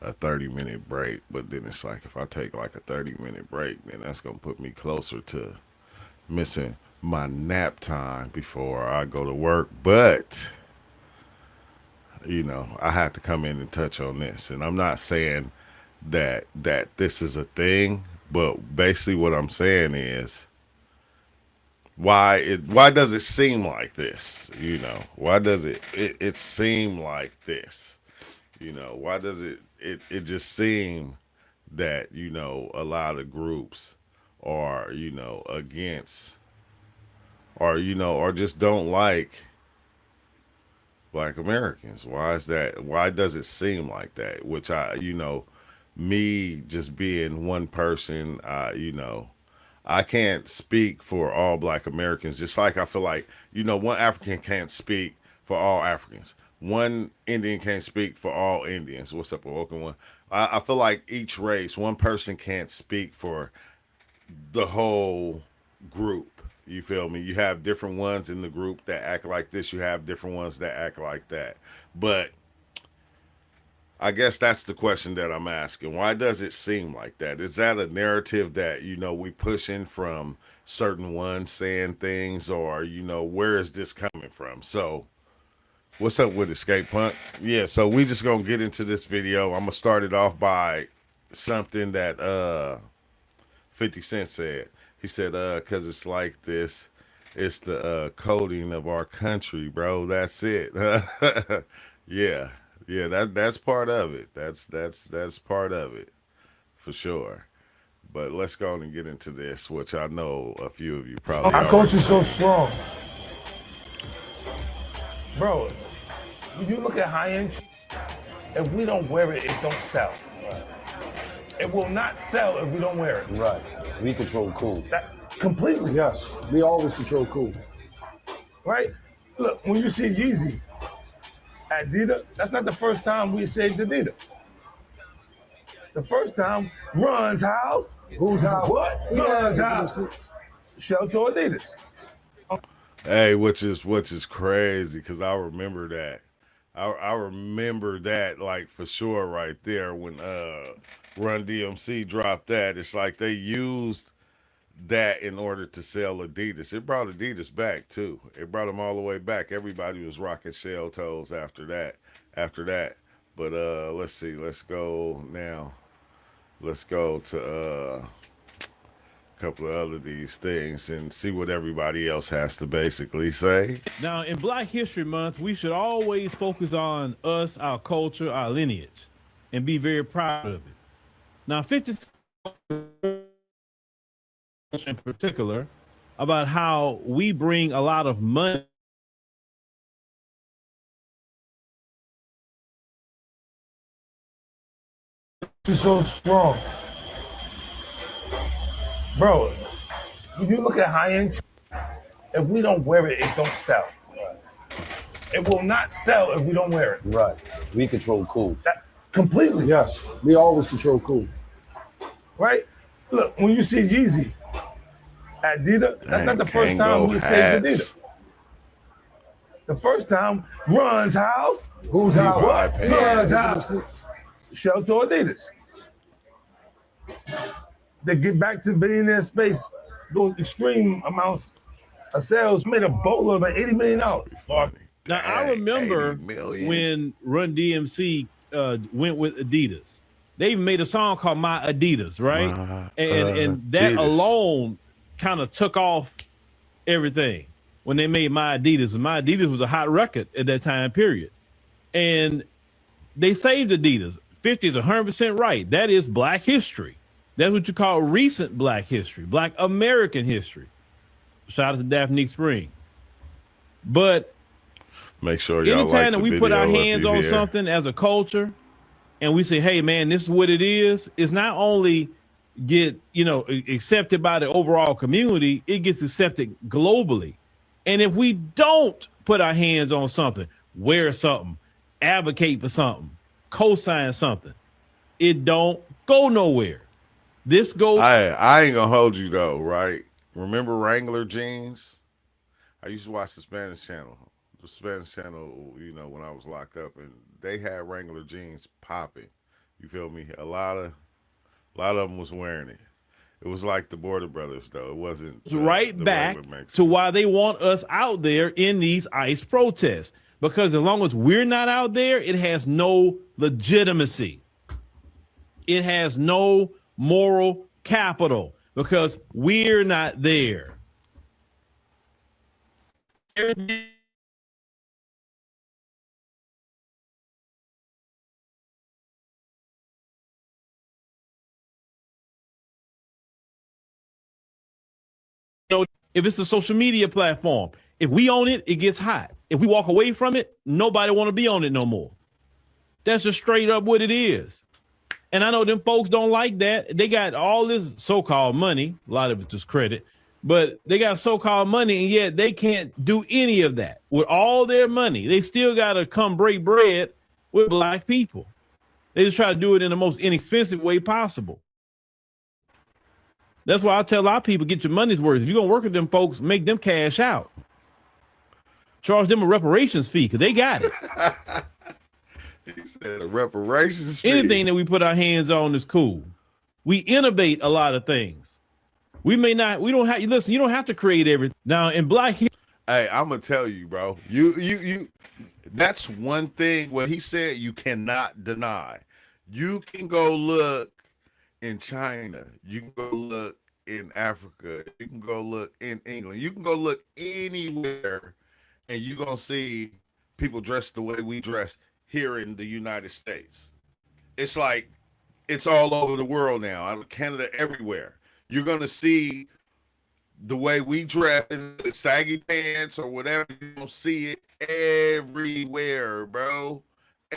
a 30-minute break, but then it's like if I take like a 30-minute break, then that's gonna put me closer to missing my nap time before I go to work. But I have to come in and touch on this, and I'm not saying that this is a thing, but basically what I'm saying is why does it seem like this? Why does it seem like this? Why does it just seem that a lot of groups are against or just don't like black Americans? Why is that? Why does it seem like that? Which me just being one person, I can't speak for all black Americans, just like I feel like, one African can't speak for all Africans. One Indian can't speak for all Indians. What's up, welcome one? I feel like each race, one person can't speak for the whole group. You feel me? You have different ones in the group that act like this. You have different ones that act like that. But I guess that's the question that I'm asking. Why does it seem like that? Is that a narrative that, we pushing from certain ones saying things, or, where is this coming from? So, what's up with Escape Punt? Yeah, so we just gonna get into this video. I'm gonna start it off by something that 50 Cent said. He said, cause it's like this. It's the coding of our country, bro. That's it. Yeah. Yeah, that's part of it. That's part of it for sure. But let's go on and get into this, which I know a few of you probably Our already culture's so know. strong, bro. When you look at high end, if we don't wear it, it don't sell. It will not sell if we don't wear it. Right. We control cool. That completely. Yes. We always control cool. Right? Look, when you see Yeezy, Adidas, that's not the first time we saved Adidas. The first time, Run's house. Who's house? What? Run's house. Shell to Adidas. Hey, which is crazy because I remember that. I remember that like for sure right there when Run DMC dropped that. It's like they used that in order to sell Adidas. It brought Adidas back too. It brought them all the way back. Everybody was rocking shell toes after that. After that. But let's see. Let's go now. Let's go to a couple of other these things and see what everybody else has to basically say. Now, in Black History Month, we should always focus on us, our culture, our lineage, and be very proud of it. Now, 50 in particular about how we bring a lot of money It's so strong, bro. When you look at high end, if we don't wear it, it don't sell. It will not sell if we don't wear it. Right. We control cool. That completely. Yes. We always control cool. Right? Look, when you see Yeezy, Adidas, that's not the first time we saved Adidas. The first time, Run's house. Who's house? What? Run's house. Shell to Adidas. They get back to billionaire space. Those extreme amounts of sales made a boatload of $80 million. Now, I remember when Run DMC went with Adidas. They even made a song called My Adidas, right? And that alone kind of took off everything when they made My Adidas. And My Adidas was a hot record at that time period. And they saved Adidas. 50 is 100% right. That is Black history. That's what you call recent Black history, Black American history. Shout out to Daphne Springs. But make sure y'all anytime like that the we put our video hands on something as a culture and we say, hey man, this is what it is, it's not only get accepted by the overall community, it gets accepted globally. And if we don't put our hands on something, wear something, advocate for something, co-sign something, it don't go nowhere. This goes. I ain't gonna hold you though, right? Remember Wrangler jeans? I used to watch the Spanish channel. When I was locked up, and they had Wrangler jeans popping. You feel me? A lot of them was wearing it. It was like the Border Brothers, though. It wasn't Right the back regular Mexicans. to why they want us out there in these ICE protests. Because as long as we're not out there, it has no legitimacy. It has no moral capital because we're not there. If it's a social media platform, if we own it, it gets hot. If we walk away from it, nobody want to be on it no more. That's just straight up what it is. And I know them folks don't like that. They got all this so-called money. A lot of it's just credit. But they got so-called money, and yet they can't do any of that. With all their money, they still got to come break bread with black people. They just try to do it in the most inexpensive way possible. That's why I tell our people, get your money's worth. If you're going to work with them folks, make them cash out. Charge them a reparations fee because they got it. He said a reparations fee. Anything that we put our hands on is cool. We innovate a lot of things. We don't have to create everything. Now, in Black History. Hey, I'm going to tell you, bro. You that's one thing what he said you cannot deny. You can go look in China. You can go look in Africa. You can go look in England. You can go look anywhere, and you're going to see people dressed the way we dress here in the United States. It's like it's all over the world now. Out of Canada, everywhere. You're going to see the way we dress in the saggy pants or whatever. You're going to see it everywhere, bro.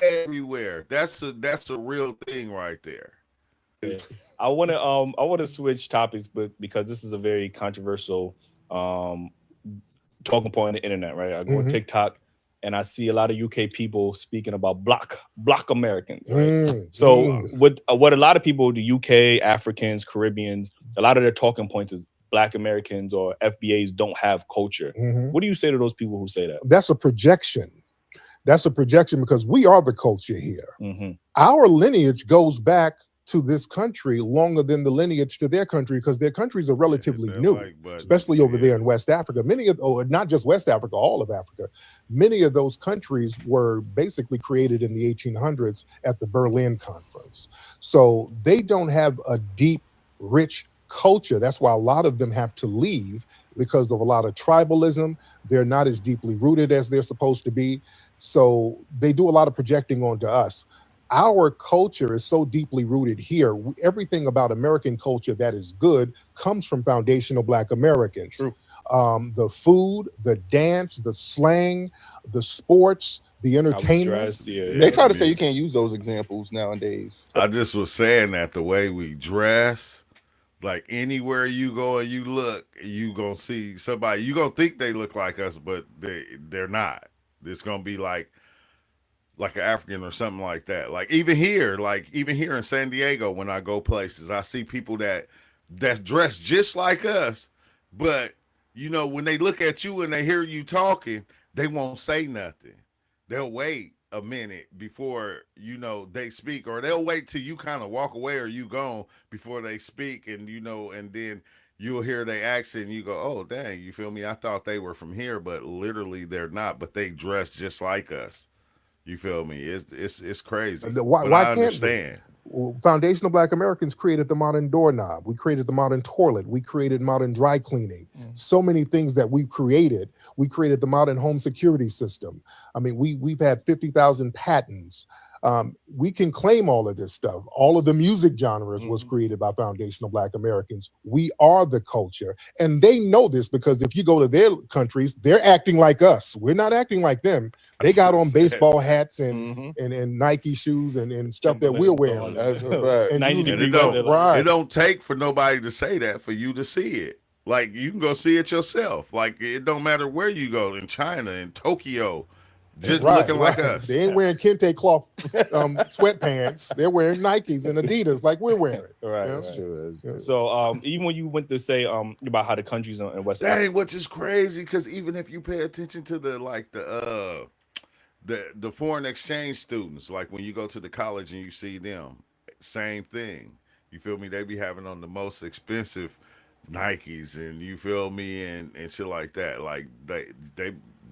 Everywhere. That's a real thing right there. I want to switch topics, but because this is a very controversial talking point on the internet, right? I go on TikTok and I see a lot of UK people speaking about black Americans, right? So what a lot of people, the UK, Africans, Caribbeans, a lot of their talking points is Black Americans or FBAs don't have culture. What do you say to those people who say that? That's a projection. That's a projection because we are the culture here. Our lineage goes back to this country longer than the lineage to their country because their countries are relatively new, especially over there in West Africa. Not just West Africa, all of Africa. Many of those countries were basically created in the 1800s at the Berlin Conference. So they don't have a deep, rich culture. That's why a lot of them have to leave because of a lot of tribalism. They're not as deeply rooted as they're supposed to be. So they do a lot of projecting onto us. Our culture is so deeply rooted here. Everything about American culture that is good comes from foundational Black Americans. True. The food, the dance, the slang, the sports, the entertainment. They try to say you can't use those examples nowadays. I just was saying that the way we dress, like anywhere you go and you look, you gonna see somebody. You gonna think they look like us, but they're not. It's gonna be like an African or something like that. Like even here in San Diego, when I go places, I see people that's dressed just like us, but you know, when they look at you and they hear you talking, they won't say nothing. They'll wait a minute before, you know, they speak, or they'll wait till you kind of walk away or you gone before they speak, and you know, and then you'll hear their accent and you go, oh dang, you feel me? I thought they were from here, but literally they're not, but they dress just like us. You feel me? It's crazy. Why I can't understand. Foundational Black Americans created the modern doorknob. We created the modern toilet. We created modern dry cleaning. So many things that we created. We created the modern home security system. I mean, we've had 50,000 patents. We can claim all of this stuff. All of the music genres was created by foundational Black Americans. We are the culture. And they know this because if you go to their countries, they're acting like us. We're not acting like them. They got on baseball hats and Nike shoes and stuff that we're wearing. That's right. And it don't take for nobody to say that for you to see it. Like you can go see it yourself. Like it don't matter where you go, in China, in Tokyo. Just looking like us. They ain't wearing kente cloth sweatpants. They're wearing Nikes and Adidas like we're wearing. Right. Right. So even when you went to say about how the countries in West Africa, which is crazy because even if you pay attention to the foreign exchange students, like when you go to the college and you see them, same thing. You feel me? They be having on the most expensive Nikes, and you feel me, and shit like that. Like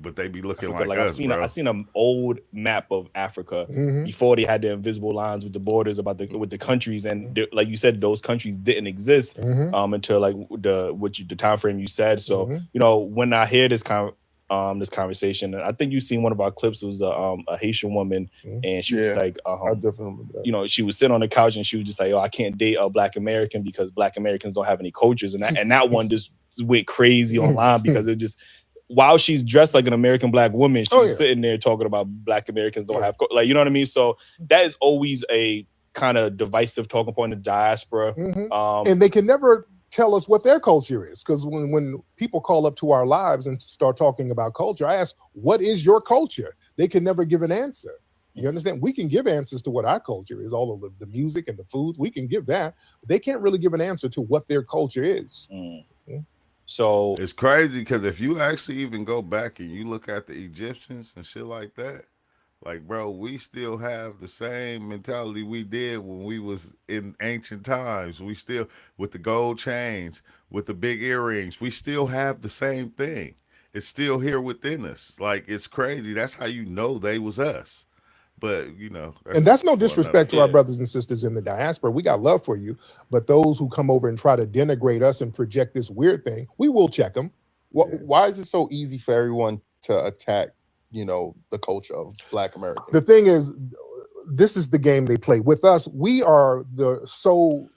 but they be looking Africa, like I've us, bro. seen an old map of Africa before they had the invisible lines with the borders with the countries, and like you said, those countries didn't exist until like the time frame you said. So you know, when I hear this conversation, and I think you've seen one of our clips. It was a Haitian woman, and she was like, I definitely remember that. you know, she was sitting on the couch and she was just like, "Oh, I can't date a Black American because Black Americans don't have any cultures," and that one just went crazy online because it just. While she's dressed like an American Black woman, she's sitting there talking about Black Americans don't have, like, you know what I mean? So that is always a kind of divisive talking point in the diaspora. And they can never tell us what their culture is, because when people call up to our lives and start talking about culture, I ask, what is your culture? They can never give an answer. You understand? We can give answers to what our culture is, all of the music and the foods. We can give that. But they can't really give an answer to what their culture is. So it's crazy because if you actually even go back and you look at the Egyptians and shit like that, like, bro, we still have the same mentality we did when we was in ancient times. We still, with the gold chains, with the big earrings, we still have the same thing. It's still here within us. Like, it's crazy. That's how you know they was us. But, you know. That's no disrespect to our brothers and sisters in the diaspora. We got love for you. But those who come over and try to denigrate us and project this weird thing, we will check them. Why is it so easy for everyone to attack, you know, the culture of Black Americans? The thing is, this is the game they play. With us, we are so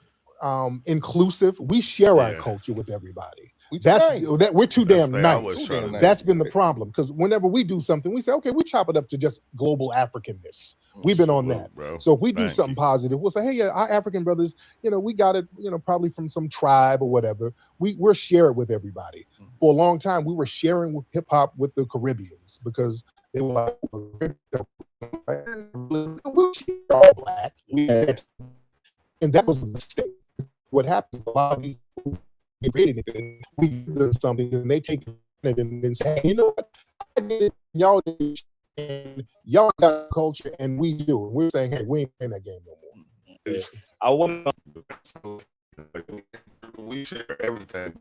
inclusive. We share our culture with everybody. We're too damn nice. That's been the problem, because whenever we do something, we say, okay, we chop it up to just global Africanness. We've been on that. Bro. So if we do something positive, we'll say, hey, our African brothers, you know, we got it, you know, probably from some tribe or whatever. We're share it with everybody. For a long time, we were sharing with hip hop with the Caribbeans, because they were like, we're all Black. And that was a mistake. What happens, a lot of these people create anything, we give them something and they take it and then say, hey, you know what, I did it, y'all did it, and y'all got culture and we do. And we're saying, hey, we ain't playing that game no more. I want we share everything.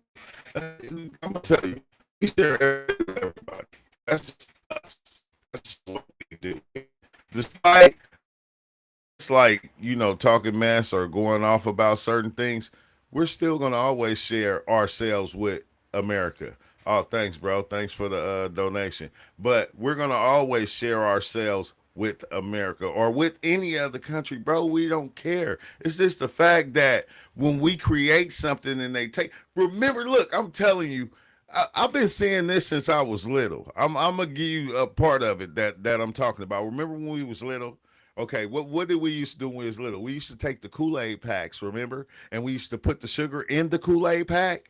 I'm gonna tell you, we share everything with everybody. That's just us. That's just what we do. Despite it's like, you know, talking mess or going off about certain things, we're still going to always share ourselves with America. Oh, thanks, bro. Thanks for the donation. But we're going to always share ourselves with America or with any other country, bro. We don't care. It's just the fact that when we create something and they take, remember, look, I'm telling you, I've been saying this since I was little. I'm going to give you a part of it that I'm talking about. Remember when we was little? Okay, what did we used to do when we was little? We used to take the Kool-Aid packs, remember? And we used to put the sugar in the Kool-Aid pack.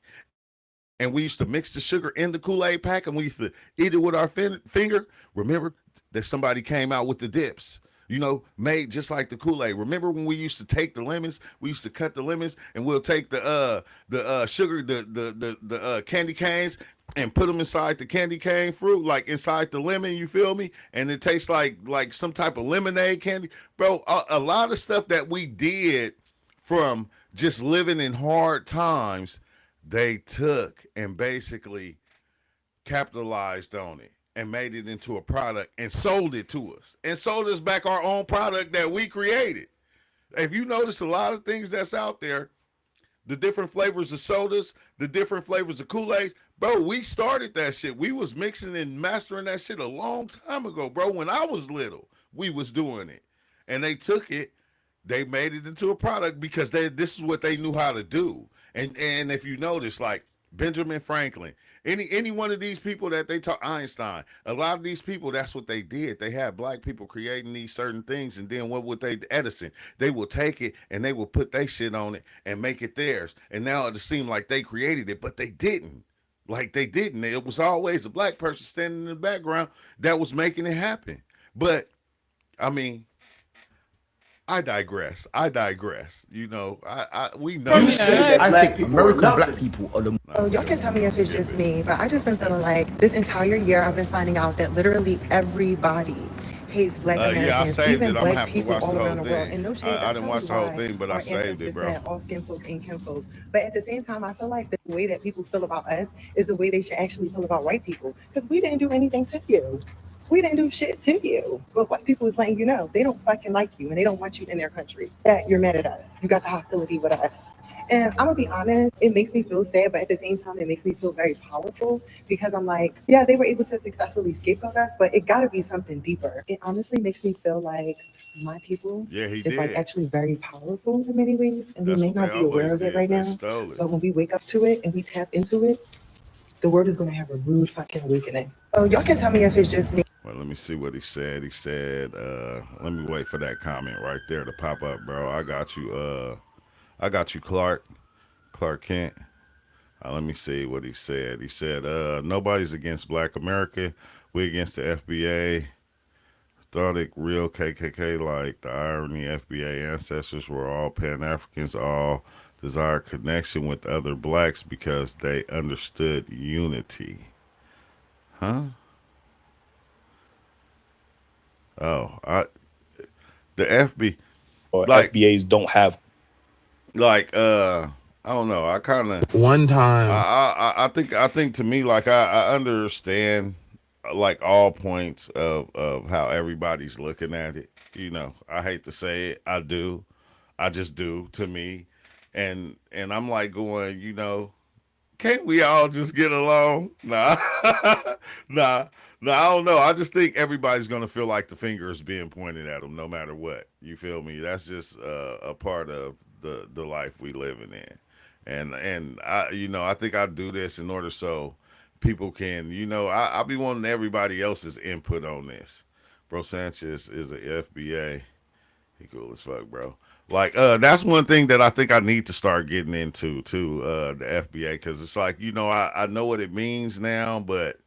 And we used to mix the sugar in the Kool-Aid pack, and we used to eat it with our finger. Remember that somebody came out with the dips, you know, made just like the Kool-Aid. Remember when we used to take the lemons? We used to cut the lemons, and we'll take the sugar, the candy canes, and put them inside the candy cane fruit, like inside the lemon, you feel me? And it tastes like some type of lemonade candy. Bro, a lot of stuff that we did from just living in hard times, they took and basically capitalized on it and made it into a product and sold it to us and sold us back our own product that we created. If you notice a lot of things that's out there, the different flavors of sodas, the different flavors of Kool-Aids, bro, we started that shit. We was mixing and mastering that shit a long time ago, bro. When I was little, we was doing it. And they took it, they made it into a product because this is what they knew how to do. And if you notice, like Benjamin Franklin, any one of these people that they talk, Einstein, a lot of these people, that's what they did. They had black people creating these certain things, and then what would they, Edison, they will take it and they will put their shit on it and make it theirs. And now it seemed like they created it, but they didn't. Like they didn't. It was always a black person standing in the background that was making it happen. But I mean, I digress. You know, we know. I think American black people are the. So y'all can tell me if it's just me, but I just been feeling like this entire year I've been finding out that literally everybody hates Black Yeah, I Americans, saved it. even I'm gonna Black have to people watch all the around whole the world. thing. And no shade, I that's didn't probably watch the whole why thing, but I our saved it, ancestors bro. said all skin folk ain't kin folk. But at the same time, I feel like the way that people feel about us is the way they should actually feel about white people. Because we didn't do anything to you. We didn't do shit to you. But white people is letting you know they don't fucking like you and they don't want you in their country. That you're mad at us. You got the hostility with us. And I'm gonna be honest, it makes me feel sad, but at the same time, it makes me feel very powerful because I'm like, yeah, they were able to successfully scapegoat us, but it gotta be something deeper. It honestly makes me feel like my people is like actually very powerful in many ways, and we may not be aware of it right now. But when we wake up to it and we tap into it, the world is gonna have a rude fucking awakening. Oh, y'all can tell me if it's just me. Well, let me see what he said. He said, let me wait for that comment right there to pop up, bro. I got you, Clark Kent. Let me see what he said. He said, nobody's against Black America. We against the FBA. Thought it real KKK like the irony. FBA ancestors were all Pan-Africans, all desired connection with other blacks because they understood unity. Huh? Oh, the FB or like FBAs don't have I don't know. I kind of one time. I think to me like I understand like all points of how everybody's looking at it. You know, I hate to say it, I do, I just do to me, and I'm like going, you know, can't we all just get along? Nah, nah, nah. I don't know. I just think everybody's gonna feel like the finger is being pointed at them, no matter what. You feel me? That's just a part of the life we living in, and I, you know, I think I do this in order so people can, you know, I be wanting everybody else's input on this. Bro Sanchez is a FBA. He cool as fuck, bro. Like, that's one thing that I think I need to start getting into too, the FBA, because it's like, you know, I know what it means now, but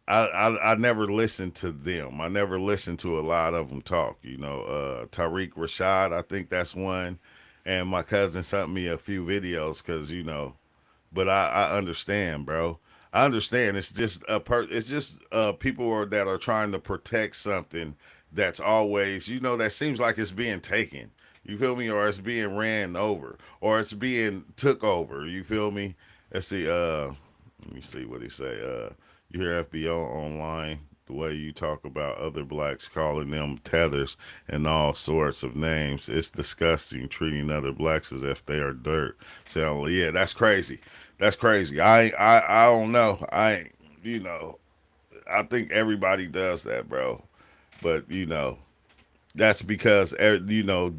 I never listened to them. I never listened to a lot of them talk. You know, Tariq Rashad, I think that's one, and my cousin sent me a few videos because you know, but I understand, bro. I understand. It's just it's just people that are trying to protect something that's always, you know, that seems like it's being taken. You feel me? Or it's being ran over, or it's being took over. You feel me? Let's see. Let me see what he say. You hear FBO online, the way you talk about other blacks, calling them tethers and all sorts of names. It's disgusting treating other blacks as if they are dirt. So yeah, that's crazy. That's crazy. I don't know. You know, I think everybody does that, bro. But you know, that's because you know,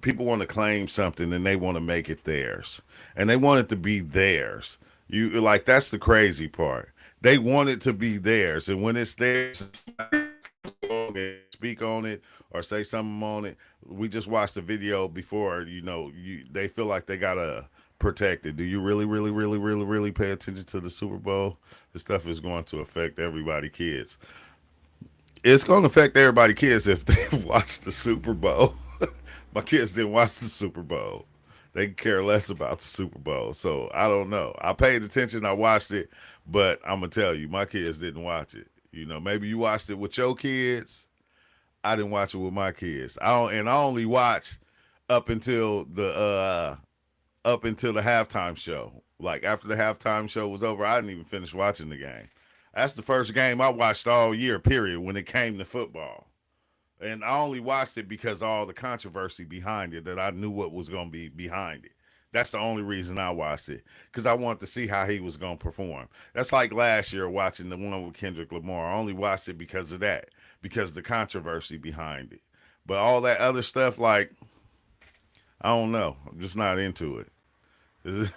people want to claim something and they want to make it theirs, and they want it to be theirs. You like that's the crazy part. They want it to be theirs, and when it's theirs, speak on it or say something on it. We just watched the video before. You know, they feel like they gotta protect it. Do you really, really, really, really, really pay attention to the Super Bowl? This stuff is going to affect everybody, kids. It's going to affect everybody, kids, if they watch the Super Bowl. My kids didn't watch the Super Bowl. They care less about the Super Bowl. So I don't know. I paid attention. I watched it, but I'm gonna tell you, my kids didn't watch it. You know, maybe you watched it with your kids. I didn't watch it with my kids. I only watched up until the halftime show. Like after the halftime show was over, I didn't even finish watching the game. That's the first game I watched all year, period, when it came to football. And I only watched it because of all the controversy behind it, that I knew what was going to be behind it. That's the only reason I watched it, because I wanted to see how he was going to perform. That's like last year watching the one with Kendrick Lamar. I only watched it because of that, because of the controversy behind it. But all that other stuff, like, I don't know. I'm just not into it.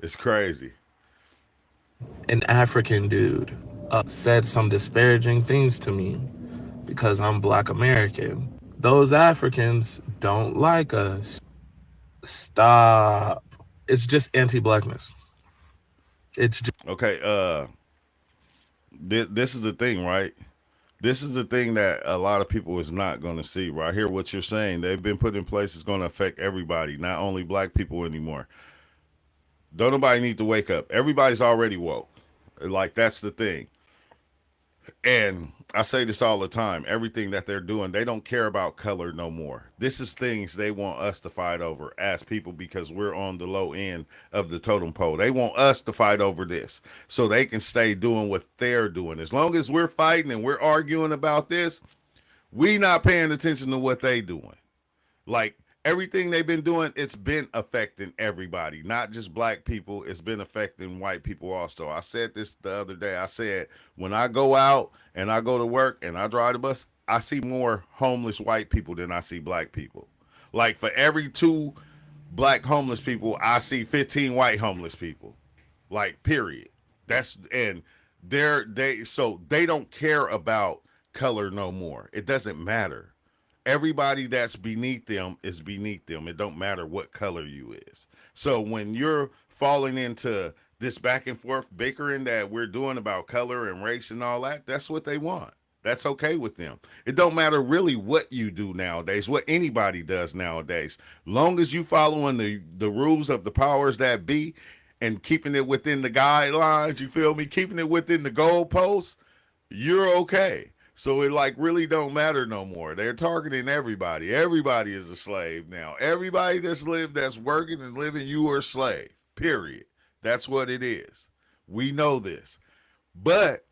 It's crazy. An African dude said some disparaging things to me because I'm Black American. Those Africans don't like us. Stop. It's just anti-blackness. It's just okay. This is the thing, right? This is the thing that a lot of people is not going to see. Right here, what you're saying, they've been put in place is going to affect everybody, not only black people anymore. Don't nobody need to wake up. Everybody's already woke. Like that's the thing. And I say this all the time, everything that they're doing, they don't care about color no more. This is things they want us to fight over as people because we're on the low end of the totem pole. They want us to fight over this so they can stay doing what they're doing. As long as we're fighting and we're arguing about this, we not paying attention to what they doing. Like everything they've been doing, it's been affecting everybody, not just black people. It's been affecting white people also. I said this the other day. I said, when I go out and I go to work and I drive the bus, I see more homeless white people than I see black people. Like for every 2 black homeless people, I see 15 white homeless people. Like period. That's and they don't care about color no more. It doesn't matter. Everybody that's beneath them is beneath them. It don't matter what color you is. So when you're falling into this back and forth bickering that we're doing about color and race and all that, that's what they want. That's okay with them. It don't matter really what you do nowadays, what anybody does nowadays. Long as you following the rules of the powers that be and keeping it within the guidelines, you feel me? Keeping it within the goalposts, you're okay. So it like really don't matter no more. They're targeting everybody. Everybody is a slave now. Everybody that's working and living, you are a slave. Period. That's what it is. We know this. But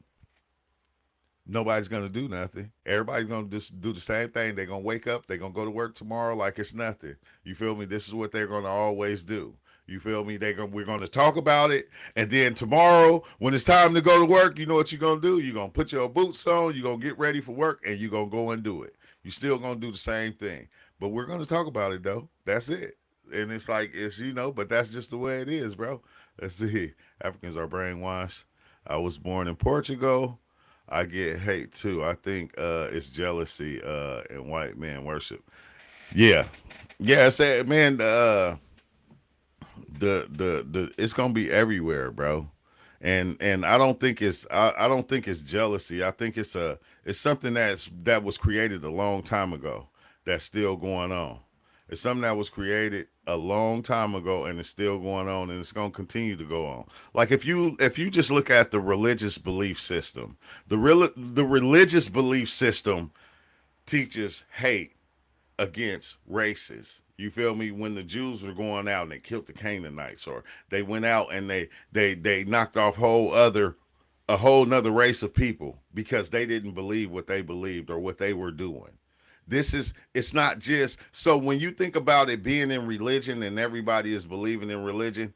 nobody's going to do nothing. Everybody's going to just do the same thing. They're going to wake up. They're going to go to work tomorrow like it's nothing. You feel me? This is what they're going to always do. You feel me? We're going to talk about it. And then tomorrow, when it's time to go to work, you know what you're going to do? You're going to put your boots on. You're going to get ready for work, and you're going to go and do it. You're still going to do the same thing. But we're going to talk about it, though. That's it. And it's like, but that's just the way it is, bro. Let's see. Africans are brainwashed. I was born in Portugal. I get hate, too. I think it's jealousy and white man worship. Yeah. Yeah, I said, man, the it's gonna be everywhere, bro. And I don't think it's jealousy. I think it's something that was created a long time ago that's still going on. It's something that was created a long time ago and it's still going on and it's gonna continue to go on. Like if you just look at the religious belief system, the religious belief system teaches hate against races. You feel me? When the Jews were going out and they killed the Canaanites, or they went out and they knocked off a whole nother race of people because they didn't believe what they believed or what they were doing. It's not just, so when you think about it being in religion and everybody is believing in religion,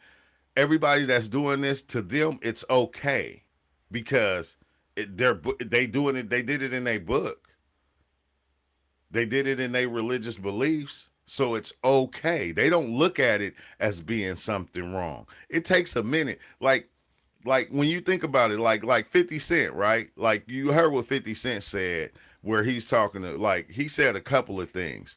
everybody that's doing this, to them, it's okay because they did it in their book. They did it in their religious beliefs, so it's okay. They don't look at it as being something wrong. It takes a minute. Like when you think about it, like 50 Cent, right? Like you heard what 50 Cent said, where he's talking to, like he said a couple of things.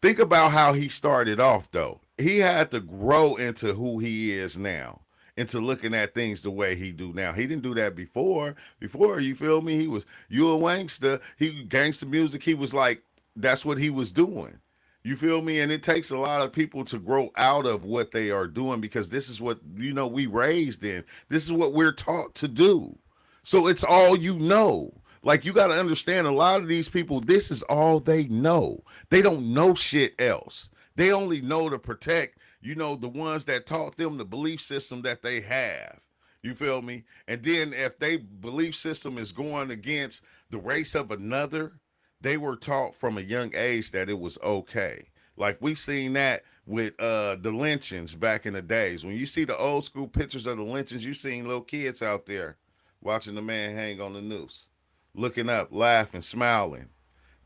Think about how he started off, though. He had to grow into who he is now, into looking at things the way he do now. He didn't do that before. Before, you feel me? He was, you a wankster. He gangster music. He was like, that's what he was doing. You feel me? And it takes a lot of people to grow out of what they are doing because this is what, we raised in. This is what we're taught to do. So it's all you know. Like, you got to understand, a lot of these people, this is all they know. They don't know shit else. They only know to protect, the ones that taught them the belief system that they have. You feel me? And then if they belief system is going against the race of another, they were taught from a young age that it was okay. Like we seen that with the lynchings back in the days. When you see the old school pictures of the lynchings, you seen little kids out there watching the man hang on the noose, looking up, laughing, smiling.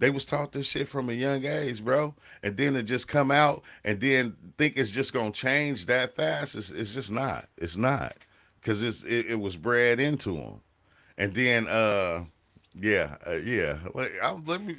They was taught this shit from a young age, bro. And then it just come out and then think it's just going to change that fast. It's just not. It's not. Because it was bred into them. And then, yeah. Let me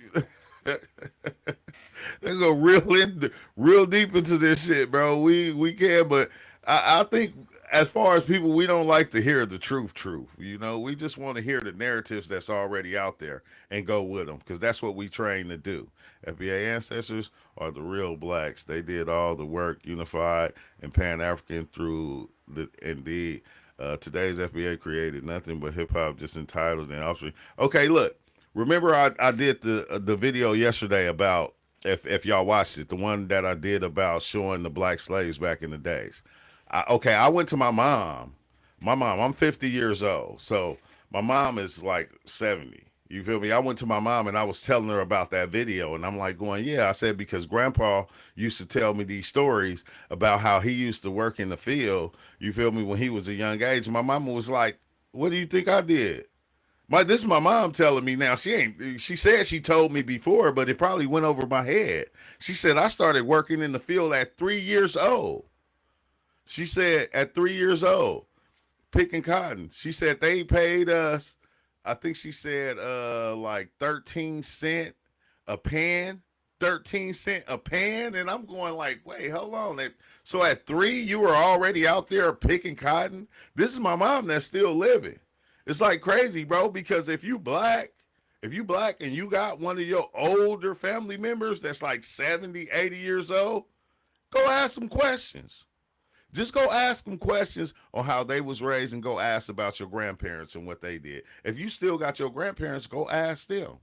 let's go real deep into this shit, bro. We can, but I think as far as people, we don't like to hear the truth. We just want to hear the narratives that's already out there and go with them because that's what we train to do. FBA ancestors are the real blacks. They did all the work, unified and Pan-African through the indeed. Today's FBA created nothing but hip hop, just entitled and offspring. Okay, look. Remember, I did the video yesterday about if y'all watched it, the one that I did about showing the black slaves back in the days. I went to my mom. I'm 50 years old, so my mom is like 70. You feel me? I went to my mom and I was telling her about that video, and I'm like going, yeah. I said, because Grandpa used to tell me these stories about how he used to work in the field. You feel me? When he was a young age, my mama was like, "What do you think I did?" This is my mom telling me now. She said she told me before, but it probably went over my head. She said I started working in the field at 3 years old. She said at 3 years old, picking cotton. She said they paid us, I think she said like 13 cents a pan. 13 cents a pan. And I'm going like, wait, hold on. So at 3, you were already out there picking cotton? This is my mom that's still living. It's like crazy, bro, because if you black and you got one of your older family members that's like 70, 80 years old, go ask them questions. Just go ask them questions on how they was raised, and go ask about your grandparents and what they did. If you still got your grandparents, go ask them.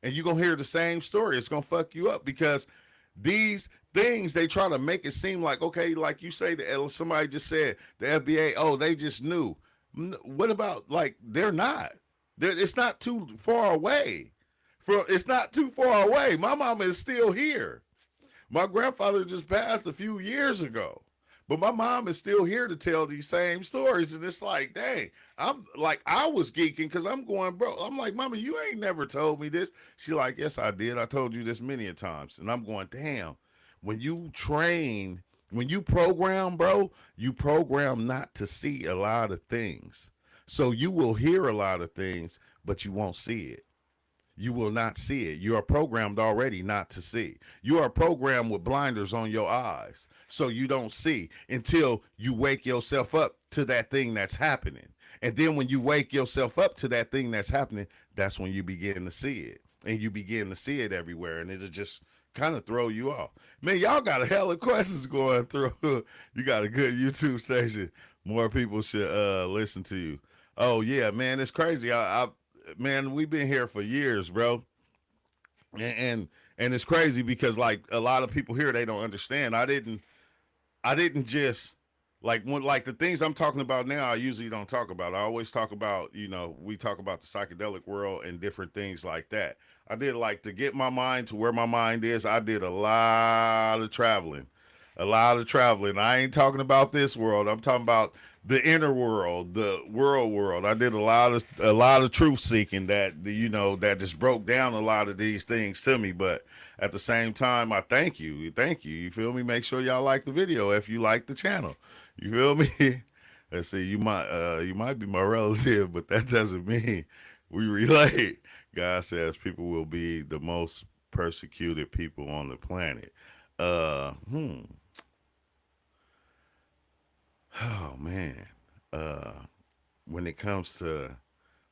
And you're going to hear the same story. It's going to fuck you up, because these things, they try to make it seem like, okay, like you say, somebody just said, the FBA, oh, they just knew. What about, like, they're not. It's not too far away. It's not too far away. My mama is still here. My grandfather just passed a few years ago. But my mom is still here to tell these same stories. And it's like, dang, I'm like, I was geeking because I'm going, bro. I'm like, Mama, you ain't never told me this. She like, yes, I did. I told you this many a times. And I'm going, damn, when you train, when you program, bro, you program not to see a lot of things. So you will hear a lot of things, but you won't see it. You will not see it. You are programmed already not to see. You are programmed with blinders on your eyes, so you don't see until you wake yourself up to that thing that's happening. And then when you wake yourself up to that thing that's happening, that's when you begin to see it. And you begin to see it everywhere, and it'll just kind of throw you off. Man, y'all got a hell of questions going through. You got a good YouTube station. More people should listen to you. Oh, yeah, man, it's crazy. Man, we've been here for years, bro. And it's crazy because, like, a lot of people here, they don't understand. I didn't just like the things I'm talking about now, I usually don't talk about. I always talk about, we talk about the psychedelic world and different things like that. I did, like, to get my mind to where my mind is, I did a lot of traveling. I ain't talking about this world. I'm talking about the inner world, the world. I did a lot of truth seeking that that just broke down a lot of these things to me. But at the same time, I thank you. You feel me? Make sure y'all like the video if you like the channel. You feel me? Let's see. You might be my relative, but that doesn't mean we relate. God says people will be the most persecuted people on the planet. Oh man, when it comes to,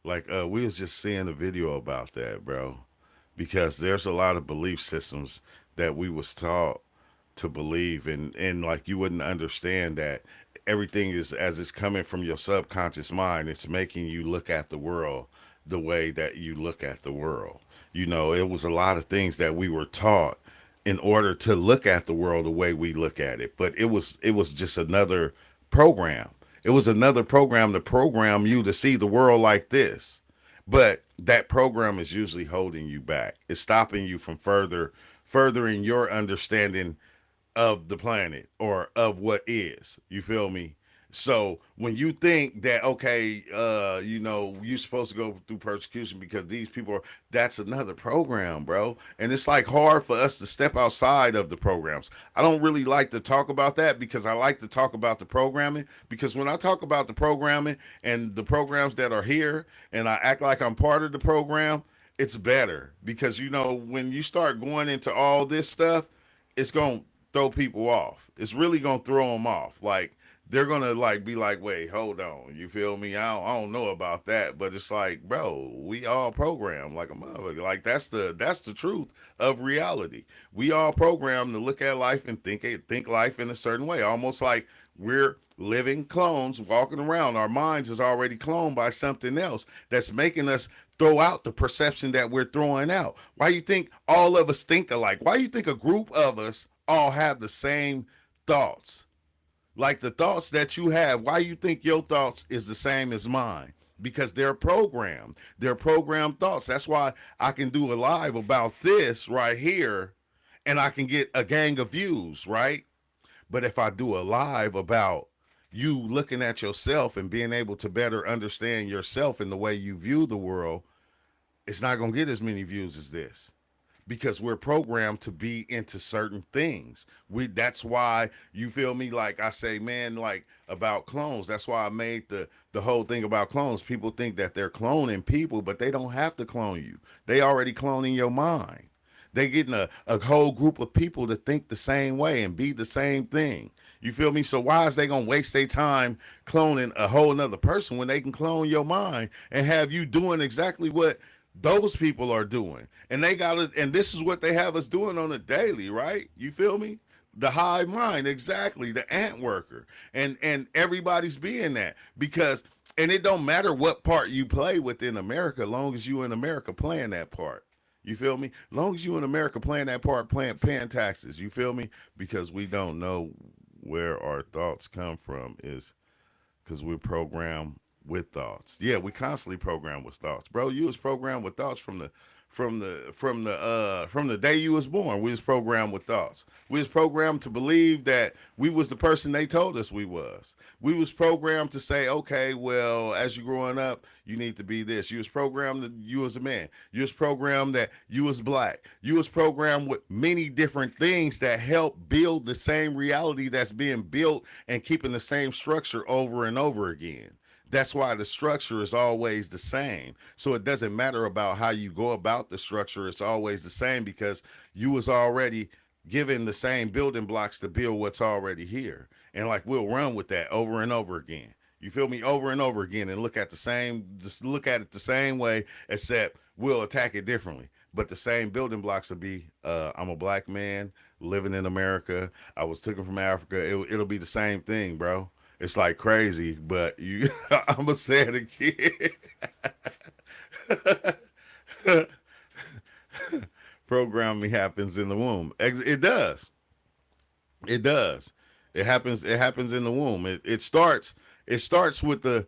like, we was just seeing a video about that, bro, because there's a lot of belief systems that we was taught to believe, and like, you wouldn't understand that everything is, as it's coming from your subconscious mind, it's making you look at the world the way that you look at the world. It was a lot of things that we were taught in order to look at the world the way we look at it, but it was just another program. It was another program to program you to see the world like this. But that program is usually holding you back. It's stopping you from furthering your understanding of the planet or of what is. You feel me? So when you think that, okay, you're supposed to go through persecution because these people are, that's another program, bro. And it's like hard for us to step outside of the programs. I don't really like to talk about that because I like to talk about the programming, because when I talk about the programming and the programs that are here and I act like I'm part of the program, it's better because, when you start going into all this stuff, it's going to throw people off. It's really going to throw them off. Like, they're gonna be like, wait, hold on, you feel me? I don't know about that, but it's like, bro, we all programmed like a motherfucker. Like, that's the truth of reality. We all programmed to look at life and think life in a certain way, almost like We're living clones walking around. Our minds is already cloned by something else that's making us throw out the perception that we're throwing out. Why you think all of us think alike? Why you think a group of us all have the same thoughts? Like the thoughts that you have, why you think your thoughts is the same as mine? Because they're programmed. They're programmed thoughts. That's why I can do a live about this right here and I can get a gang of views, right? But if I do a live about you looking at yourself and being able to better understand yourself and the way you view the world, it's not going to get as many views as this because we're programmed to be into certain things. That's why you feel me, like I say, man, like about clones. That's why I made the whole thing about clones. People think that they're cloning people, but they don't have to clone you. They already cloning your mind. They getting a whole group of people to think the same way and be the same thing. You feel me? So why is they gonna waste their time cloning a whole nother person when they can clone your mind and have you doing exactly what those people are doing? And they got it, and this is what they have us doing on a daily, right? You feel me? The hive mind, exactly, the ant worker. And everybody's being that because and it don't matter what part you play within America, long as you in America playing that part. You feel me? As long as you in America playing that part, paying taxes. You feel me? Because we don't know where our thoughts come from is because we're programmed with thoughts. Yeah, we constantly program with thoughts, bro. You was programmed with thoughts from the day you was born. We was programmed with thoughts. We was programmed to believe that we was the person they told us we was. We was programmed to say, okay, well, as you growing up, you need to be this. You was programmed that you was a man. You was programmed that you was black. You was programmed with many different things that help build the same reality that's being built and keeping the same structure over and over again. That's why the structure is always the same. So it doesn't matter about how you go about the structure. It's always the same because you was already given the same building blocks to build what's already here. And like we'll run with that over and over again. You feel me? Over and over again and just look at it the same way, except we'll attack it differently. But the same building blocks will be, I'm a black man living in America. I was taken from Africa. It'll be the same thing, bro. It's like crazy, but you, I'm gonna say it again. Programming happens in the womb. It does. It does. It happens. It happens in the womb. It starts. It starts with the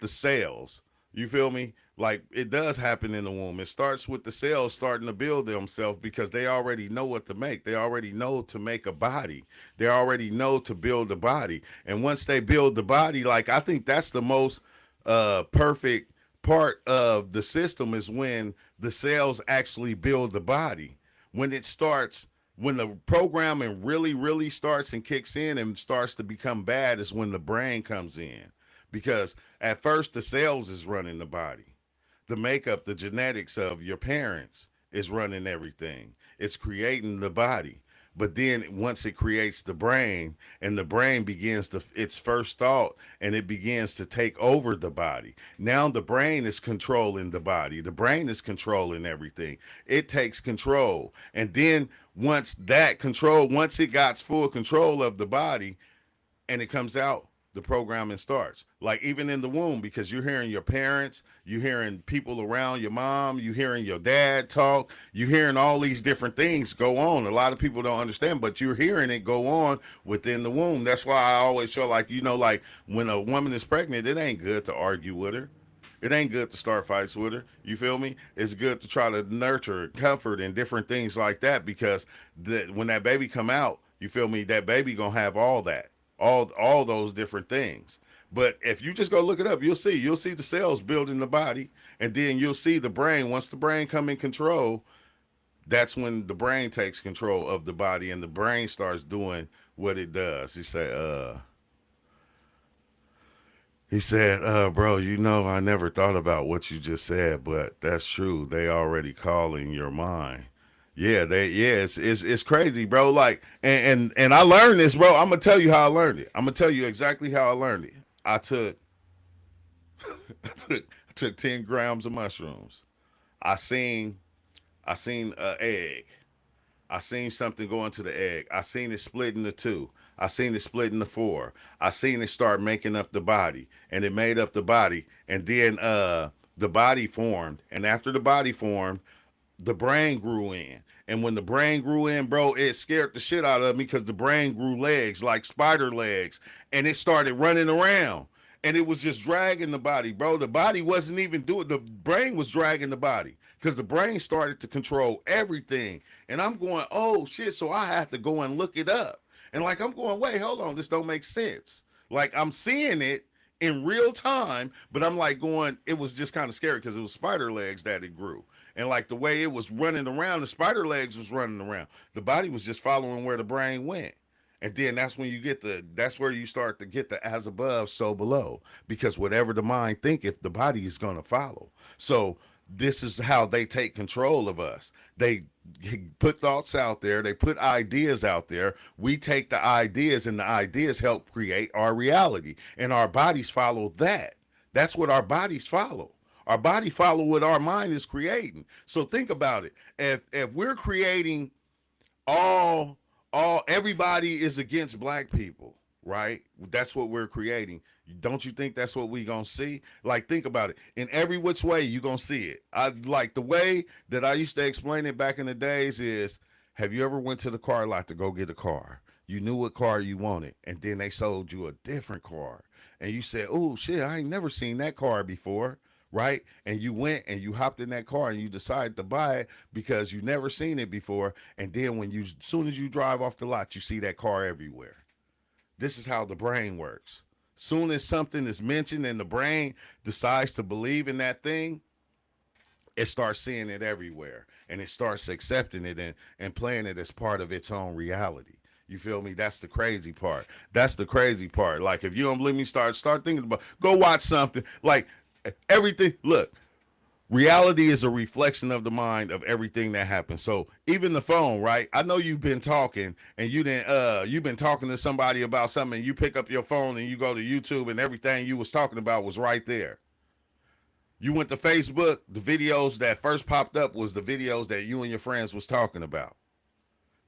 cells. You feel me? Like it does happen in the womb. It starts with the cells starting to build themselves because they already know what to make. They already know to make a body. They already know to build a body. And once they build the body, like I think that's the most perfect part of the system is when the cells actually build the body. When it starts, when the programming really starts and kicks in and starts to become bad is when the brain comes in. Because at first the cells is running the body. The makeup, the genetics of your parents is running everything. It's creating the body. But then once it creates the brain and the brain begins its first thought and it begins to take over the body. Now the brain is controlling the body. The brain is controlling everything. It takes control. And then once it got full control of the body and it comes out, the programming starts. Like even in the womb, because you're hearing your parents, you're hearing people around your mom, you're hearing your dad talk, you're hearing all these different things go on. A lot of people don't understand, but you're hearing it go on within the womb. That's why I always feel like, like when a woman is pregnant, it ain't good to argue with her. It ain't good to start fights with her. You feel me? It's good to try to nurture, comfort, and different things like that because when that baby come out, you feel me? That baby gonna have all that. All those different things. But if you just go look it up, you'll see the cells building the body, and then you'll see the brain. Once the brain come in control, that's when the brain takes control of the body, and the brain starts doing what it does. He said, bro, I never thought about what you just said, but that's true. They already calling your mind. Yeah, it's crazy, bro. Like, and I learned this, bro. I'm gonna tell you how I learned it. I'm gonna tell you exactly how I learned it. I took I took 10 grams of mushrooms. I seen a egg. I seen something go into the egg. I seen it split into 2. I seen it split into 4. I seen it start making up the body, and it made up the body, and then the body formed, and after the body formed, the brain grew in. And when the brain grew in, bro, it scared the shit out of me because the brain grew legs like spider legs, and it started running around. And it was just dragging the body, bro. The body wasn't even doing, the brain was dragging the body because the brain started to control everything. And I'm going, oh shit, so I have to go and look it up. And like, I'm going, wait, hold on, this don't make sense. Like, I'm seeing it in real time, but I'm like going, it was just kind of scary because it was spider legs that it grew. And like the way it was running around, the spider legs was running around. The body was just following where the brain went. And then that's when you get that's where you start to get the as above, so below. Because whatever the mind thinketh, the body is going to follow. So this is how they take control of us. They put thoughts out there. They put ideas out there. We take the ideas, and the ideas help create our reality. And our bodies follow that. That's what our bodies follow. Our body follow what our mind is creating. So think about it. If we're creating all everybody is against black people, right? That's what we're creating. Don't you think that's what we gonna see? Like, think about it. In every which way you gonna see it. I like the way that I used to explain it back in the days is, have you ever went to the car lot to go get a car? You knew what car you wanted, and then they sold you a different car. And you said, oh shit, I ain't never seen that car before. Right? And you went and you hopped in that car and you decided to buy it because you never seen it before. And then as soon as you drive off the lot, you see that car everywhere. This is how the brain works. Soon as something is mentioned and the brain decides to believe in that thing, it starts seeing it everywhere, and it starts accepting it and playing it as part of its own reality. You feel me? That's the crazy part. That's the crazy part. Like, if you don't believe me, start thinking about, go watch something. Like, everything, look, reality is a reflection of the mind of everything that happens. So even the phone, right? I know you've been talking and you've been talking to somebody about something, and you pick up your phone and you go to YouTube, and everything you was talking about was right there. You went to Facebook, the videos that first popped up was the videos that you and your friends was talking about.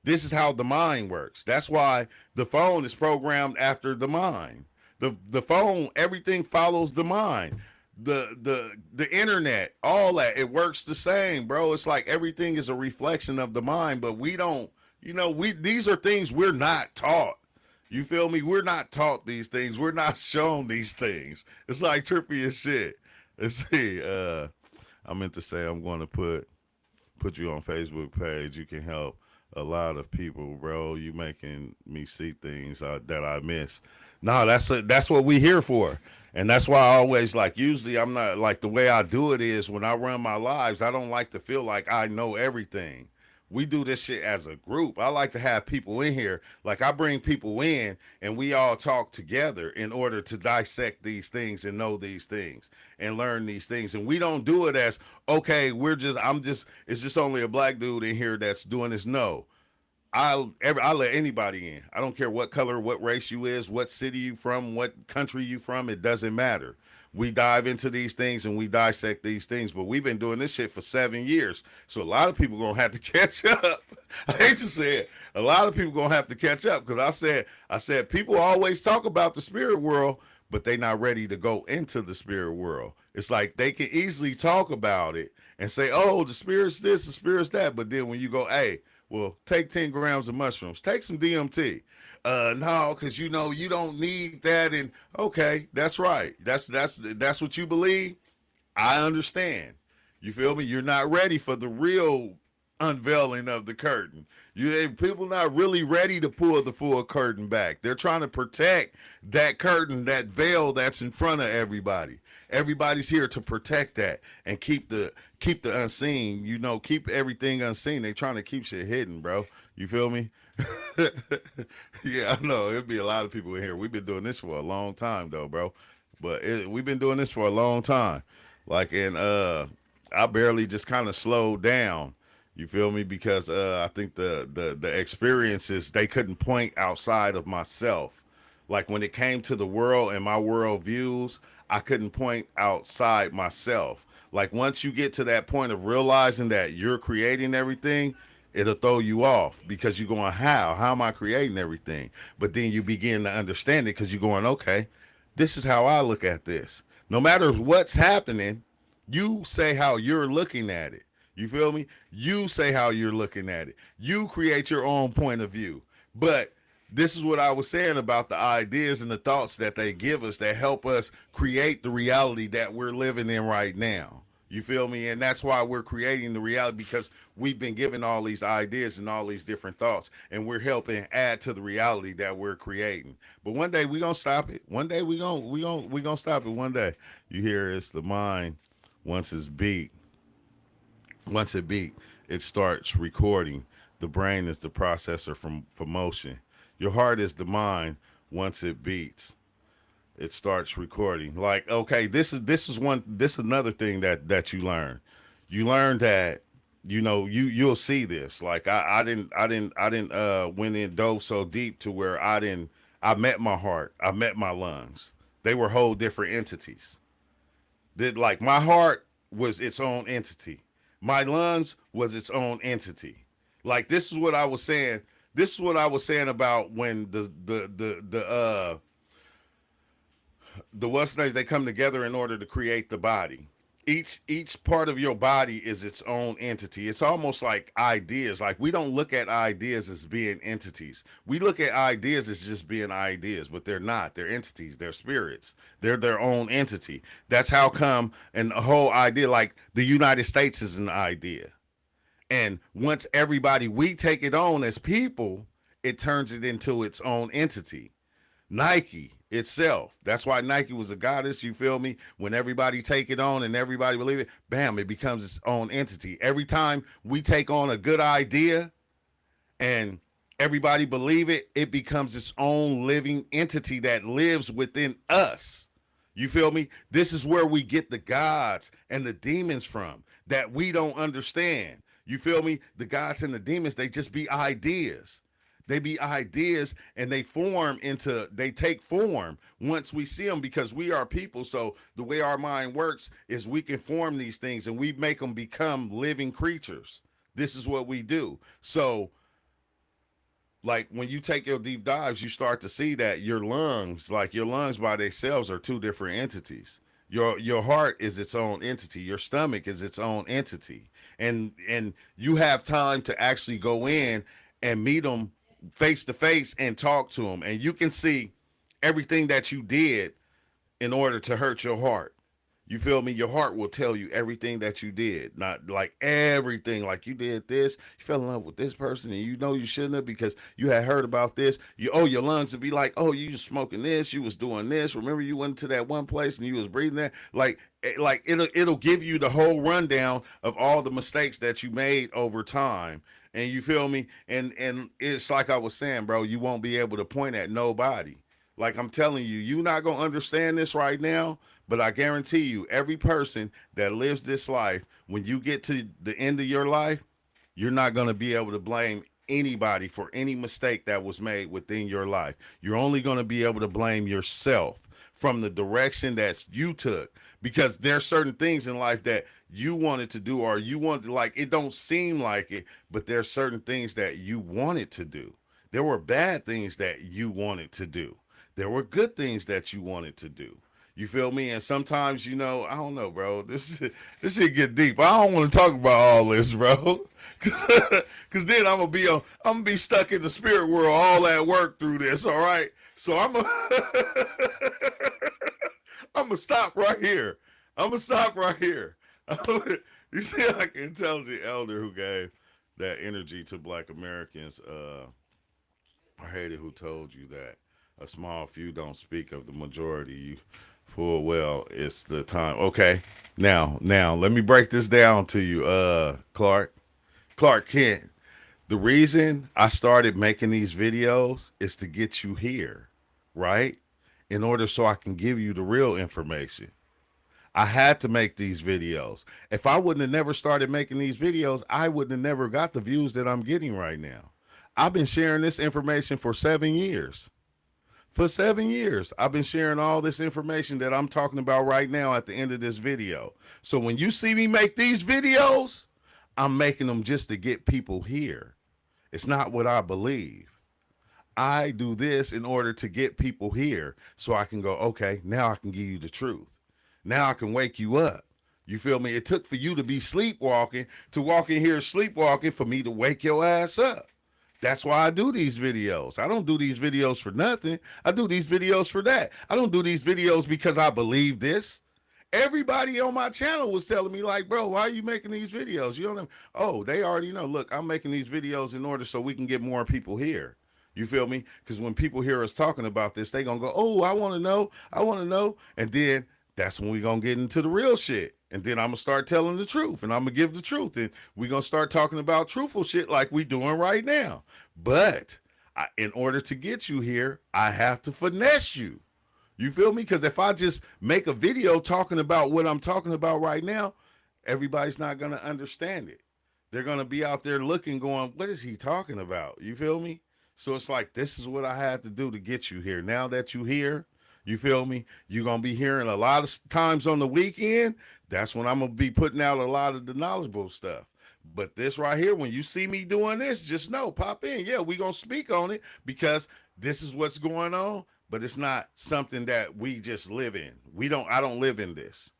This is how the mind works. That's why the phone is programmed after the mind. The phone, everything follows the mind. The internet, all that, it works the same, bro. It's like everything is a reflection of the mind, but we don't, these are things we're not taught. You feel me? We're not taught these things. We're not shown these things. It's like trippy as shit. Let's see. I meant to say I'm going to put you on Facebook page. You can help a lot of people, bro. You making me see things that I miss. No, that's what we here for. And that's why I always, like, usually I'm not, like, the way I do it is when I run my lives, I don't like to feel like I know everything. We do this shit as a group. I like to have people in here. Like, I bring people in and we all talk together in order to dissect these things and know these things and learn these things. And we don't do it as, okay, it's just only a black dude in here that's doing this. No. I'll let anybody in. I don't care what color, what race you is, what city you from, what country you from. It doesn't matter. We dive into these things and we dissect these things. But we've been doing this shit for 7 years. So a lot of people gonna have to catch up. I hate to say it. A lot of people gonna have to catch up because I said people always talk about the spirit world, but they not ready to go into the spirit world. It's like they can easily talk about it and say, oh, the spirit's this, the spirit's that. But then when you go, hey, well, take 10 grams of mushrooms. Take some DMT. No, because you don't need that. And okay, that's right. That's what you believe. I understand. You feel me? You're not ready for the real unveiling of the curtain. People not really ready to pull the full curtain back. They're trying to protect that curtain, that veil that's in front of everybody. Everybody's here to protect that and keep the unseen, keep everything unseen. They trying to keep shit hidden, bro. You feel me? Yeah, I know. It'd be a lot of people in here. We've been doing this for a long time though, bro. But we've been doing this for a long time. Like, and I barely just kind of slowed down. You feel me? Because I think the experiences, they couldn't point outside of myself. Like, when it came to the world and my world views, I couldn't point outside myself. Like, once you get to that point of realizing that you're creating everything, it'll throw you off because you're going, how am I creating everything? But then you begin to understand it because you're going, okay, this is how I look at this. No matter what's happening, you say how you're looking at it. You feel me? You say how you're looking at it. You create your own point of view. But this is what I was saying about the ideas and the thoughts that they give us that help us create the reality that we're living in right now. You feel me? And that's why we're creating the reality, because we've been given all these ideas and all these different thoughts, and we're helping add to the reality that we're creating. But one day we're gonna stop it. One day we're gonna stop it one day. You hear it's the mind once it beat, it starts recording. The brain is the processor for motion. Your heart is the mind. Once it beats, it starts recording. Like, okay, this is another thing that you learn. You learn that, you'll see this. Like I didn't went in dove so deep to where I met my heart. I met my lungs. They were whole different entities. Like my heart was its own entity. My lungs was its own entity. Like this is what I was saying. This is what I was saying about when the what's names, they come together in order to create the body. Each part of your body is its own entity. It's almost like ideas. Like we don't look at ideas as being entities. We look at ideas as just being ideas, but they're not. They're entities. They're spirits. They're their own entity. That's how come, and the whole idea, like the United States is an idea. And once we take it on as people, it turns it into its own entity. Nike itself. That's why Nike was a goddess, you feel me? When everybody take it on and everybody believe it, bam, it becomes its own entity. Every time we take on a good idea and everybody believe it, it becomes its own living entity that lives within us. You feel me? This is where we get the gods and the demons from that we don't understand. You feel me? The gods and the demons, they just be ideas. They be ideas, and they take form once we see them, because we are people. So the way our mind works is we can form these things and we make them become living creatures. This is what we do. So like when you take your deep dives, you start to see that your lungs by themselves are two different entities. Your heart is its own entity. Your stomach is its own entity. And you have time to actually go in and meet them face to face and talk to them, and you can see everything that you did in order to hurt your heart. You feel me? Your heart will tell you everything that you did. Not like everything, like you did this, you fell in love with this person and you shouldn't have because you had heard about this. Your lungs would be like, oh, you was smoking this, you was doing this. Remember you went to that one place and you was breathing that? Like it'll give you the whole rundown of all the mistakes that you made over time. And you feel me? And it's like I was saying, bro, you won't be able to point at nobody. Like I'm telling you, you're not going to understand this right now, but I guarantee you, every person that lives this life, when you get to the end of your life, you're not going to be able to blame anybody for any mistake that was made within your life. You're only going to be able to blame yourself from the direction that you took, because there's certain things in life that you wanted to do, or you wanted to, like, it don't seem like it, but there's certain things that you wanted to do. There were bad things that you wanted to do. There were good things that you wanted to do. You feel me? And sometimes, I don't know, bro. This shit get deep. I don't want to talk about all this, bro. Cause then I'm gonna be stuck in the spirit world all at work through this. All right. So I'm gonna stop right here. You see, like an intelligent elder who gave that energy to Black Americans. I hated who told you that a small few don't speak of the majority. You full well, it's the time. Okay, now let me break this down to you, Clark Kent. The reason I started making these videos is to get you here, right? In order so I can give you the real information. I had to make these videos. If I wouldn't have never started making these videos, I wouldn't have never got the views that I'm getting right now. I've been sharing this information for 7 years. For 7 years, I've been sharing all this information that I'm talking about right now at the end of this video. So when you see me make these videos, I'm making them just to get people here. It's not what I believe. I do this in order to get people here so I can go, okay, now I can give you the truth. Now I can wake you up. You feel me? It took for you to be sleepwalking, to walk in here sleepwalking, for me to wake your ass up. That's why I do these videos. I don't do these videos for nothing. I do these videos for that. I don't do these videos because I believe this. Everybody on my channel was telling me, like, bro, why are you making these videos? You don't know. Oh, they already know. Look, I'm making these videos in order so we can get more people here. You feel me? Because when people hear us talking about this, they going to go, oh, I want to know. I want to know. And then that's when we going to get into the real shit. And then I'm going to start telling the truth, and I'm going to give the truth. And we're going to start talking about truthful shit like we doing right now. But in order to get you here, I have to finesse you. You feel me? Because if I just make a video talking about what I'm talking about right now, everybody's not going to understand it. They're going to be out there looking, going, what is he talking about? You feel me? So it's like, this is what I had to do to get you here. Now that you're here, you feel me? You're going to be hearing a lot of times on the weekend. That's when I'm going to be putting out a lot of the knowledgeable stuff. But this right here, when you see me doing this, just know, pop in. Yeah, we're going to speak on it because this is what's going on. But it's not something that we just live in. I don't live in this.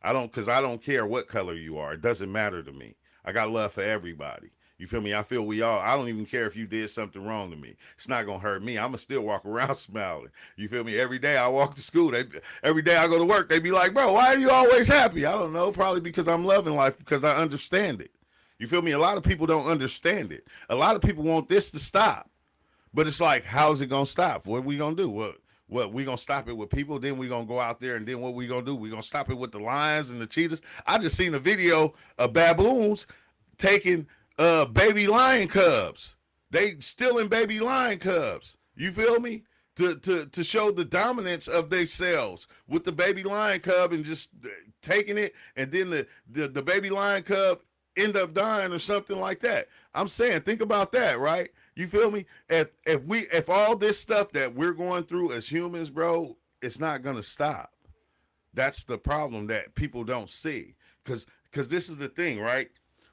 Because I don't care what color you are. It doesn't matter to me. I got love for everybody. You feel me? I feel I don't even care if you did something wrong to me. It's not going to hurt me. I'm going to still walk around smiling. You feel me? Every day I walk to school. Every day I go to work, they be like, bro, why are you always happy? I don't know. Probably because I'm loving life, because I understand it. You feel me? A lot of people don't understand it. A lot of people want this to stop. But it's like, how's it going to stop? What are we going to do? What we going to stop it with people? Then we going to go out there, and then what we going to do? We going to stop it with the lions and the cheetahs? I just seen a video of baboons taking baby lion cubs. They stealing baby lion cubs. You feel me? To show the dominance of themselves with the baby lion cub, and just taking it, and then the baby lion cub end up dying or something like that. I'm saying, think about that, right? You feel me? If all this stuff that we're going through as humans, bro, it's not gonna stop. That's the problem that people don't see. Cause this is the thing, right?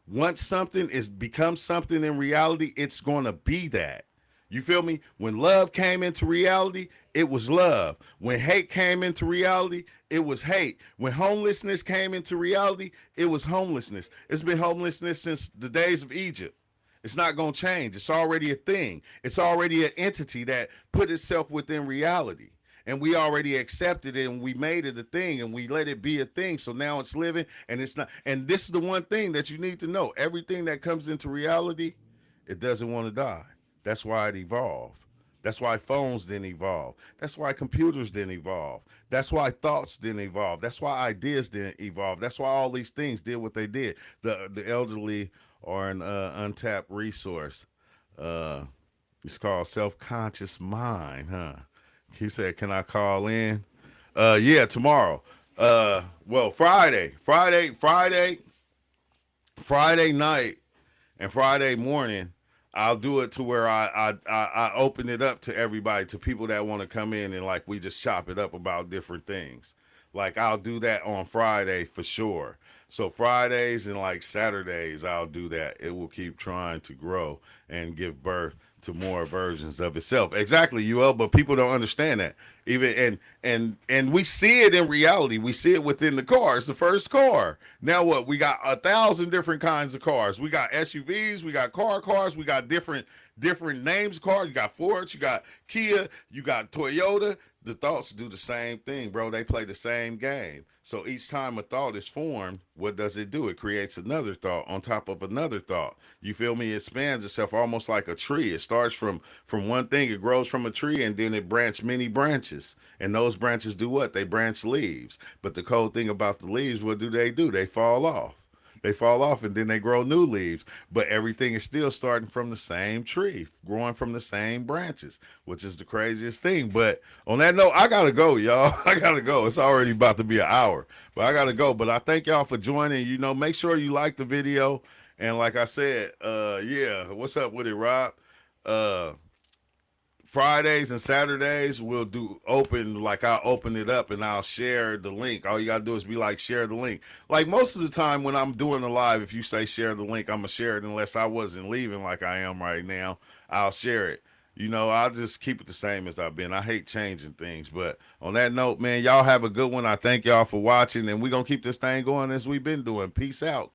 Once something becomes something in reality, it's gonna be that. You feel me? When love came into reality, it was love. When hate came into reality, it was hate. When homelessness came into reality, it was homelessness. It's been homelessness since the days of Egypt. It's not going to change. It's already a thing. It's already an entity that put itself within reality. And we already accepted it, and we made it a thing, and we let it be a thing. So now it's living, and it's not. And this is the one thing that you need to know. Everything that comes into reality, it doesn't want to die. That's why it evolved. That's why phones didn't evolve. That's why computers didn't evolve. That's why thoughts didn't evolve. That's why ideas didn't evolve. That's why all these things did what they did. The elderly are an untapped resource. It's called self-conscious mind, huh? He said, can I call in? Yeah, tomorrow. Well, Friday night and Friday morning, I'll do it to where I open it up to everybody, to people that want to come in, and like we just chop it up about different things. Like I'll do that on Friday for sure. So Fridays and like Saturdays, I'll do that. It will keep trying to grow and give birth to more versions of itself. Exactly, UL, but people don't understand that. Even and we see it in reality. We see it within the car. It's the first car. Now what? We got 1,000 different kinds of cars. We got SUVs, we got cars, we got different names of cars. You got Ford, you got Kia, you got Toyota. The thoughts do the same thing, bro. They play the same game. So each time a thought is formed, what does it do? It creates another thought on top of another thought. You feel me? It expands itself almost like a tree. It starts from one thing, it grows from a tree, and then it branches many branches. And those branches do what? They branch leaves. But the cold thing about the leaves, what do? They fall off. They fall off, and then they grow new leaves. But everything is still starting from the same tree, growing from the same branches, which is the craziest thing. But on that note, I got to go, y'all. I got to go. It's already about to be an hour, but I got to go. But I thank y'all for joining. You know, make sure you like the video. And like I said, yeah, what's up with it, Rob? Fridays and Saturdays we'll do open, like I'll open it up and I'll share the link. All you gotta do is be like, share the link. Like most of the time when I'm doing a live, if you say share the link, I'm gonna share it. Unless I wasn't leaving like I am right now, I'll share it. I'll just keep it the same as I've been. I hate changing things. But on that note, man, y'all have a good one. I thank y'all for watching, and we're gonna keep this thing going as we've been doing. Peace out.